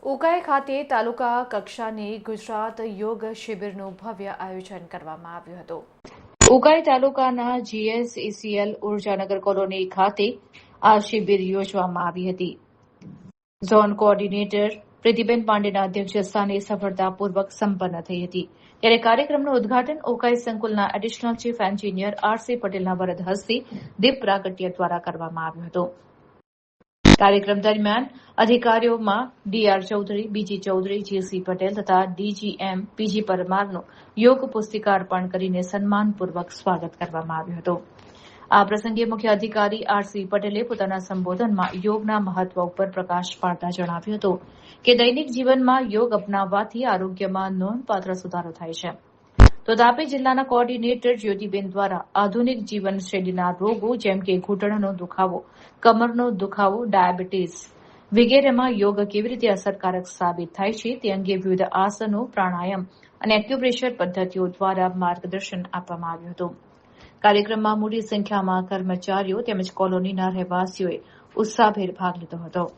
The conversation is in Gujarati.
ઉકાઈ ખાતે તાલુકા કક્ષાની ગુજરાત યોગ શિબિરનું ભવ્ય આયોજન કરવામાં આવ્યું હતું। ઉકાઈ તાલુકાના GSECL ઉર્જાનગર કોલોની ખાતે આ શિબિર યોજવામાં આવી હતી। ઝોન કોઓર્ડિનેટર પ્રીતિબેન પાંડેના અધ્યક્ષસ્થાને સફળતાપૂર્વક સંપન્ન થઈ હતી। ત્યારે કાર્યક્રમનું ઉદઘાટન ઉકાઈ સંકુલના એડિશનલ ચીફ એન્જિનિયર RC પટેલના વરદ હસ્તે દીપ પ્રાગટ્ય દ્વારા કરવામાં આવ્યું હતું। કાર્યક્રમ દરમિયાન અધિકારીઓમાં DR Chaudhary, BG Chaudhary, GC Patel તથા DGM PG પરમારનું યોગ પુસ્તિકા અર્પણ કરીને સન્માનપૂર્વક સ્વાગત કરવામાં આવ્યું હતું। આ પ્રસંગે મુખ્ય અધિકારી RC પટેલે પોતાના સંબોધનમાં યોગના મહત્વ ઉપર પ્રકાશ પાડતા જણાવ્યું હતું કે દૈનિક જીવનમાં યોગ અપનાવવાથી આરોગ્યમાં નોંધપાત્ર સુધારો થાય છે। તો તાપી જિલ્લાના કોઓર્ડિનેટર જ્યોતિબેન દ્વારા આધુનિક જીવનશૈલીના રોગો જેમ કે ઘૂંટણનો દુખાવો, કમરનો દુખાવો, ડાયાબિટીસ વગેરેમાં યોગ કેવી રીતે અસરકારક સાબિત થાય છે તે અંગે વિવિધ આસનો, પ્રાણાયામ અને એક્યુપ્રેશર પદ્ધતિઓ દ્વારા માર્ગદર્શન આપવામાં આવ્યું હતું। કાર્યક્રમમાં મોટી સંખ્યામાં કર્મચારીઓ તેમજ કોલોનીના રહેવાસીઓએ ઉત્સાહભેર ભાગ લીધો હતો।